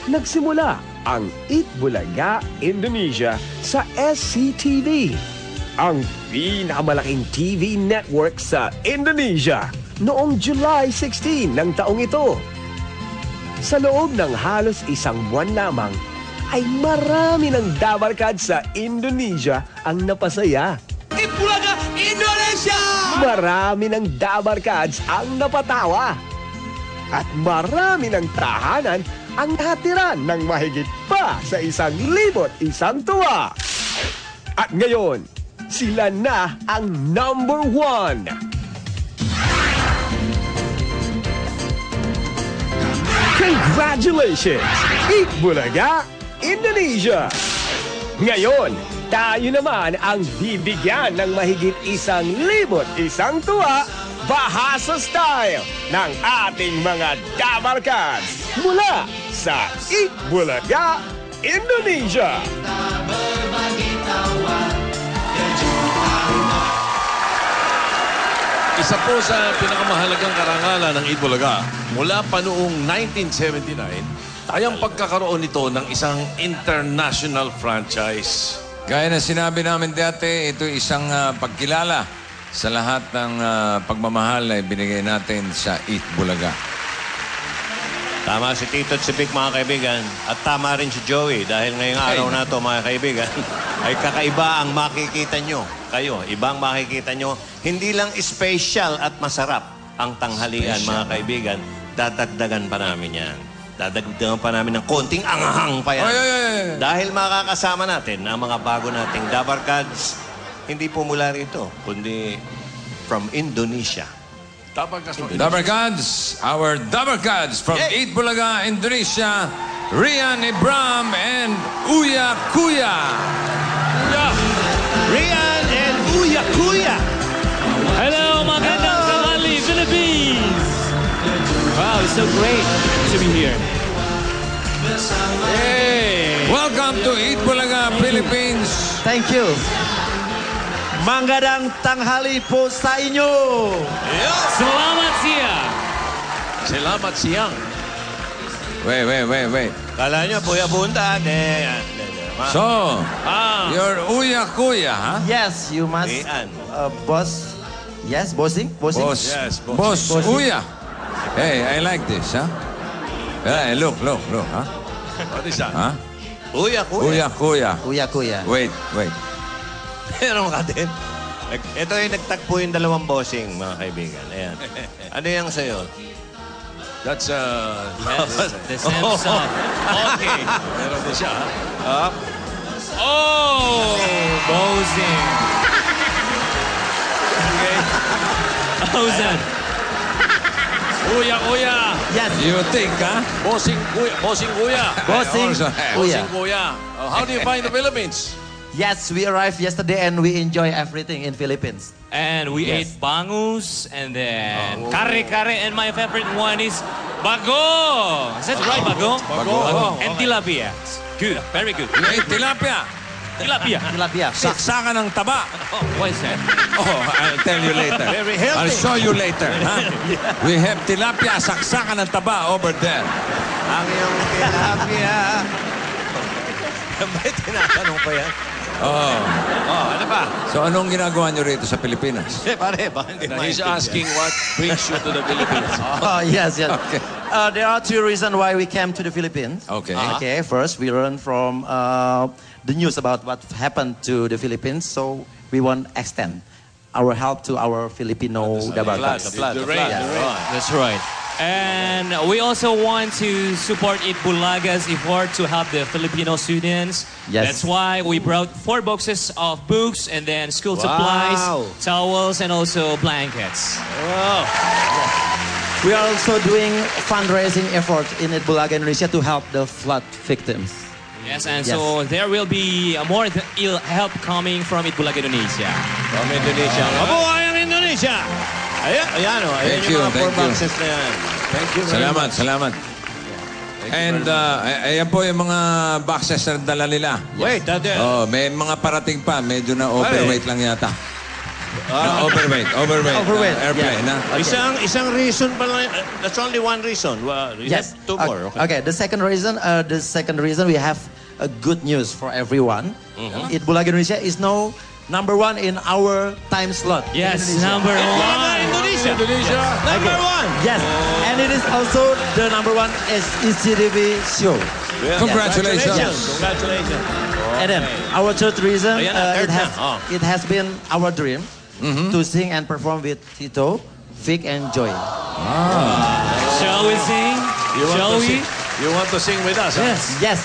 nagsimula ang Eat Bulaga Indonesia sa SCTV, ang pinakamalaking TV network sa Indonesia noong July 16 ng taong ito. Sa loob ng halos isang buwan lamang, ay marami ng dabarkad sa Indonesia ang napasaya. Eat Bulaga Indonesia! Marami ng dabarkads ang napatawa. At marami ng tahanan ang hatiran ng mahigit pa sa 1,100 tuwa. At ngayon, sila na ang number 1. Congratulations! Eat Bulaga Indonesia! Ngayon, tayo naman ang bibigyan ng mahigit 1,100 tuwa bahasa style ng ating mga dabarkads mula sa Eat Bulaga Indonesia. Isa po sa pinakamahalagang karangalan ng Eat Bulaga mula pa noong 1979 ay ang pagkakaroon nito ng isang international franchise. Gaya na sinabi namin dati, ito isang pagkilala sa lahat ng pagmamahal na ibinigay natin sa Eat Bulaga. Tama si Tito at si Vic, mga kaibigan. At tama rin si Joey dahil ngayong araw na ito, mga kaibigan, ay kakaiba ang makikita nyo. Kayo, ibang makikita nyo. Hindi lang special at masarap ang tanghalian, mga kaibigan. Dadagdagan pa namin yan. Dadagdagan pa namin ng konting angahang pa yan. Dahil makakasama natin ang mga bago nating dabarkads. Hindi po mula rito, kundi from Indonesia. Dabarkads, our Dabarkads from Eat Bulaga, Indonesia, Rian Ibram and Uya Kuya. Rian and Uya Kuya. Hello, magandang tanghali, Philippines! Wow, it's so great to be here. Hey! Welcome to Eat Bulaga, Philippines. Thank you. Magandang tanghali po sa inyo. Salamat siya! Salamat siyang. Wait. Kala nyo, Puya Bunta. So, you're Uya Kuya, huh? Yes, you must. Rian. Boss. Yes, bossing? Boss, Yes, Boss Uya. Hey, I like this, huh? Hey, look, huh? What is that? Huh? Uya Kuya. Uya Kuya. Kuya, kuya. Wait. Meron ka din. Ito yung nagtagpo yung dalawang bossing, mga kaibigan. Ayan. Ano yung sa'yo? That's The Samsung. okay. Meron din siya, ha? Oh! Bozing. Okay. Ozan. Kuya. Yes. You think, huh? Bossing kuya. Bossing. Also have. Kuya. Bossing kuya. How do you find the Philippines? Yes, we arrived yesterday and we enjoy everything in Philippines. And we ate bangus and then kare-kare, and my favorite one is bago. Is that right, bago? Bago. And tilapia. Good, very good. You ate tilapia. Tilapia. Tilapia. Saksakan ng taba. What is that? Oh, I'll tell you later. Very healthy. I'll show you later, huh? We have tilapia, saksakan ng taba over there. Ang iyong tilapia. May tinatanong pa yan? Oh. Ano pa? So anong ginagawa niyo rito sa Pilipinas? Pare, baka hindi He's maintindihan. asking what brings you to the Philippines. Oh, yes. Okay. There are two reasons why we came to the Philippines. Okay. Okay, first, we learned from the news about what happened to the Philippines, so we want to extend our help to our Filipino dabarkads. The rain. That's right. And we also want to support Eat Bulaga's effort to help the Filipino students. Yes. That's why we brought 4 boxes of books and then school supplies, towels, and also blankets. We are also doing fundraising effort in Eat Bulaga, Indonesia to help the flood victims. Yes, and so there will be more help coming from Eat Bulaga Indonesia. From Indonesia. Mabuhay ang Indonesia! Ayan o. Ayan Thank yung you, mga 4 thank you. boxes na yan. Thank you very much. Salamat. And ayan po yung mga boxes na dala nila. Wait, Oh, may mga parating pa. Medyo na overweight lang yata. Overweight. Overweight, Airplane, yeah. ha? Okay. Isang reason pa lang. That's only one reason. You Yes. have two more. Okay. The second reason we have a good news for everyone. Eat Bulaga Indonesia is now #1 in our time slot. in Yes, Indonesia. number one. Indonesia. Number one. Yes, and it is also the #1 SCTV show. Yeah. Congratulations. Congratulations. And then our third reason, Ayan na, third it has been our dream to sing and perform with Tito, Vic, and Joy. Shall we sing? Shall we? You want to sing with us? Yes. Yes.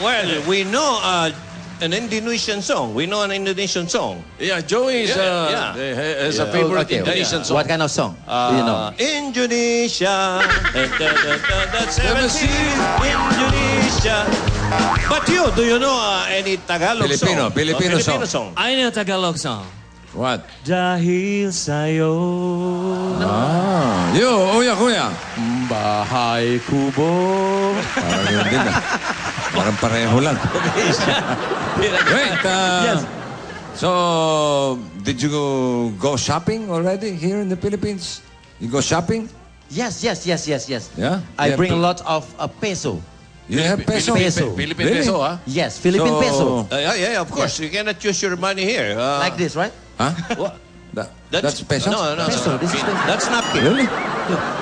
Well, we know an Indonesian song. We know an Indonesian song. Yeah, Joey is, has a favorite Indonesian song. What kind of song do you know? Indonesia. That's 17. Indonesia. But do you know any Tagalog Filipino, song? Filipino song. song. I know Tagalog song. What? Dahil sa'yo. Kuya. Bahay Kubo. Parang yun din, ah. Parang pareho lang. Wait, Yes. so, did you go shopping already here in the Philippines? You go shopping? Yes. Yeah? I Yeah, bring a but- lot of peso. You have peso? Peso. Philippine Really? peso, ha? Yes, Philippine So- peso. Yeah, of course. You cannot use your money here. Like this, right? Huh? What? That's peso? No. Peso. This is peso. That's napkin. Really?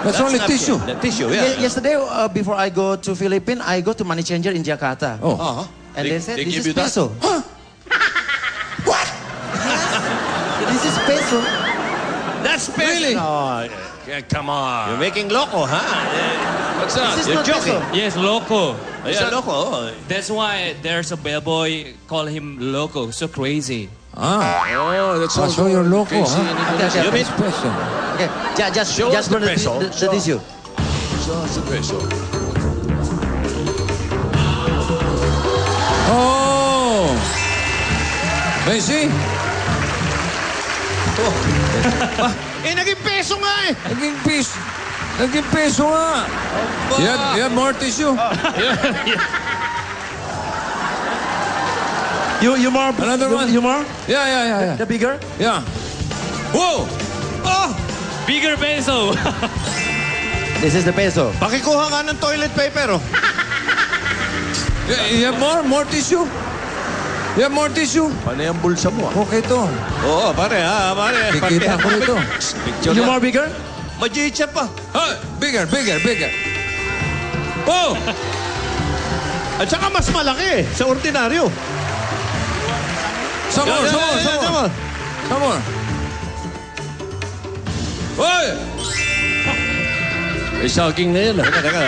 That's only napkin. tissue. The tissue, yeah. Yesterday, before I go to Philippines, I go to money changer in Jakarta. Oh. And they said, they this give is you that? peso. What? This is peso. That's Really? No, Come on. you're making loco, huh? What's that? This is You're not joking. peso. Yes, loco. Yeah, loco. Oh. That's why there's a bellboy call him loco. So crazy. Ah. Oh, that's So you're loco, crazy huh? in Indonesia. Okay. It's peso. Okay, just Show us the burn peso. the tissue. So, it's a peso. Oh! See? Naging peso nga eh. Naging peso nga. You have more tissue? You more? Another one? You more? Yeah. The bigger? Yeah. Whoa! Bigger peso. This is the peso. Pakikuha nga ng toilet paper, oh. You have more tissue? You have more tissue? Panay ang bulsa mo, ah. Okay to. Oo, pare, ha? Pare. Kikita ko nito. Picture You na. more bigger? Majicha pa. Bigger. Oh! At saka mas malaki sa ordinaryo. Some more. Hoy! May saging na yan, ah. Teka.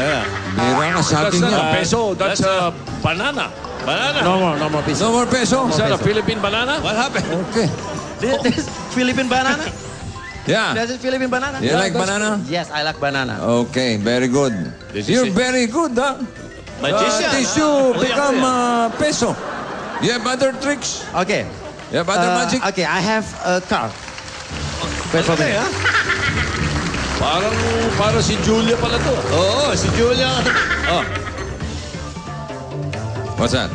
Bira ka sa That's akin not a yan. peso. That's a banana. Banana. No more peso. No more peso? Is that a Philippine banana? What happened? Okay. This Philippine banana? Yeah. This is Philippine banana? You like banana? Yes, I like banana. Okay, very good. This is You're it. very good, huh? Magician, Tissue ha? become Kuya. peso. You have other tricks? Okay. You have other magic? Okay, I have a car. Wait for me. Parang si Julia pala to. Oo, si Julia. What's that?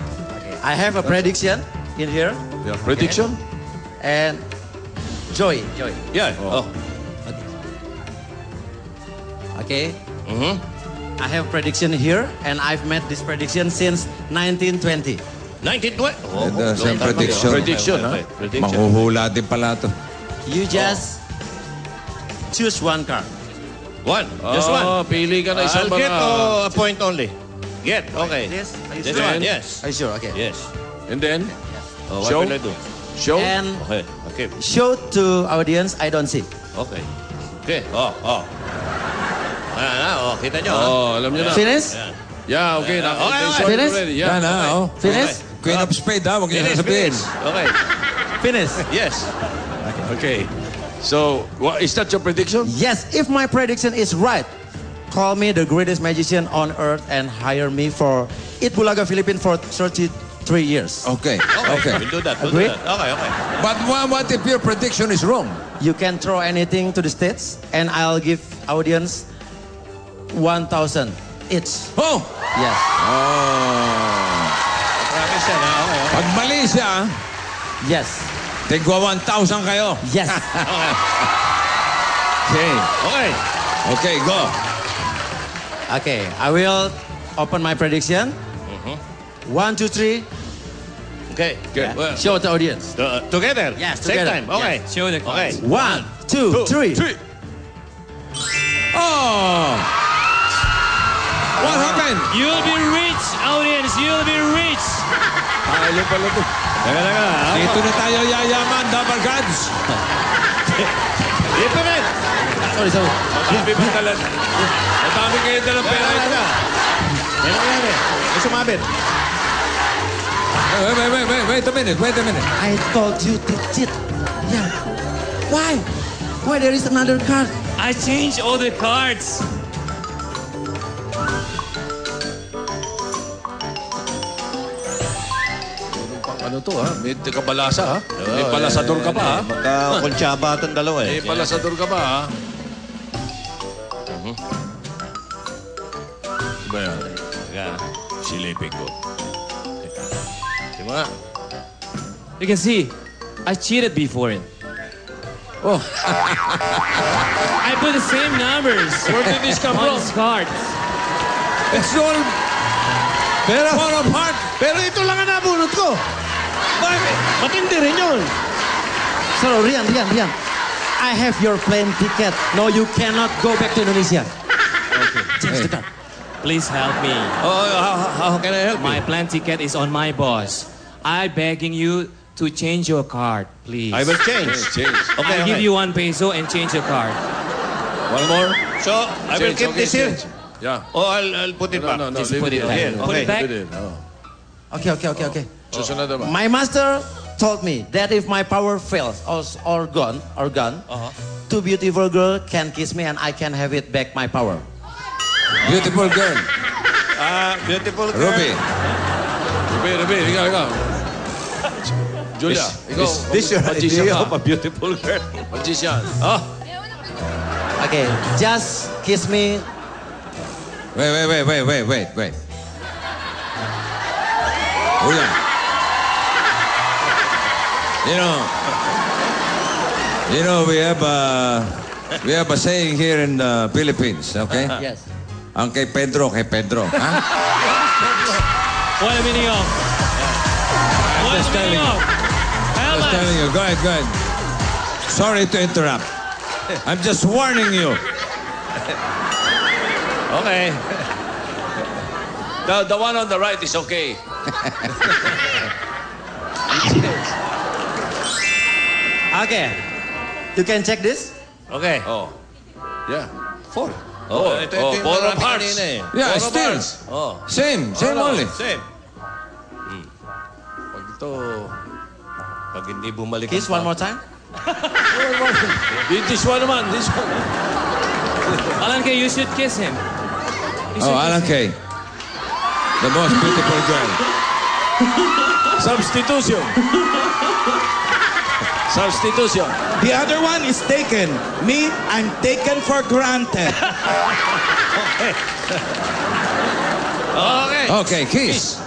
I have a prediction in here. Yeah, prediction? And Joy. Yeah. Oh. Okay. I have prediction here, and I've made this prediction since 1920. 1920. Oh, Same prediction. Prediction, ha? Prediction. Manghuhula din pala to. You just choose one car. One. Just one. Pili ka na isang I'll get mga... a point only. Get. Okay. This? Are you This sure? one. Yes. Are you sure? Okay. Yes. And then, Oh, what Show? will I do? show? And Okay. show to audience, I don't see. Okay. Okay. Oh. Ayan na. Oh, kita nyo. Oh, alam niyo na. Finish? Ayan. Yeah, okay. Okay. Finish? Yeah. Yan, ha? Oh. Finish? Queen of spade, ha? Huwag niyo Finish. sabihin. Okay. Finish. Yes. Okay. So, is that your prediction? Yes, if my prediction is right, call me the greatest magician on earth and hire me for Eat Bulaga Philippines for 33 years. Okay. We'll do that. Agree? Okay. But what if your prediction is wrong? You can throw anything to the States and I'll give audience 1,000 each. Oh! Yes. Oh! Promise yan, ha? Okay. Pag mali siya, Yes. Tigwa 1,000 kayo. Yes. Okay. Okay. Okay, go. Okay, I will open my prediction. 1, 2, 3. Okay. Okay. Well, Show the audience. Together? Yes, Same together. time? Okay. Show the Okay. cards. 1, 2, 3. Oh! What happened? You'll be rich, audience. You'll be rich. Ayun pala to. Teka. Dito na tayo yayaman, Double Cards. Dito rin. Sorry. Madami ba talaga? Madami kayo dalang pera ito. Yan ang yan. May sumabit. Wait a minute. I told you to cheat. Yeah. Why? Why there is another card? I changed all the cards. Ano to ha? May kabalasa ha? May palasador ka pa ha? Magkakonsyaba itong dalawa May palasador ka pa ha? Diba yan? Teka. Silipin ko. Di ba? You can see, I cheated before it. Oh, I put the same numbers Where did this come on from? these cards. it's all Pero, fall apart. pero ito lang ang nabunot ko. Bakit? Matindi rin yun. So, Rian. I have your plane ticket. No, you cannot go back to Indonesia. Change the card. Please help me. Oh, how can I help My you? plane ticket is on my boss. I begging you to change your card, please. I will change. Change. Okay, I'll give okay. you 1 peso and change your card. One more? So, I will keep this here. Yeah. Oh, I'll put it back. No, Just leave put it it back. here. Put Okay. it back. Leave it in. Oh. Okay. Susunod naman. My master told me that if my power fails or gone, two beautiful girl can kiss me and I can have it back my power. Beautiful girl. Beautiful girl. Ruby. Ruby, ikaw. Julia, ikaw. This your magician idea ka. of a beautiful girl. Magician. Okay, just kiss me. Wait. Oh yeah. You know, we have a saying here in the Philippines, okay? Yes. Ang kay Pedro, ha? What a meaning of? What just a meaning telling of? I'm just telling you. Go ahead. Sorry to interrupt. I'm just warning you. Okay. The one on the right is okay. Okay. You can check this. Okay. Oh. Yeah. 4. Oh, ito yung four of natin hearts. kanina eh. Yeah, Four of still. hearts. Oh. Same only. Same. Pag ito... Pag hindi bumalik Kiss one more time. This one naman. This one. Alan Kay, you should kiss him. You should Oh, Alan kiss him. Kay. The most beautiful girl. Substitution. Substitution. The other one is taken. Me, I'm taken for granted. Okay. Okay, kiss.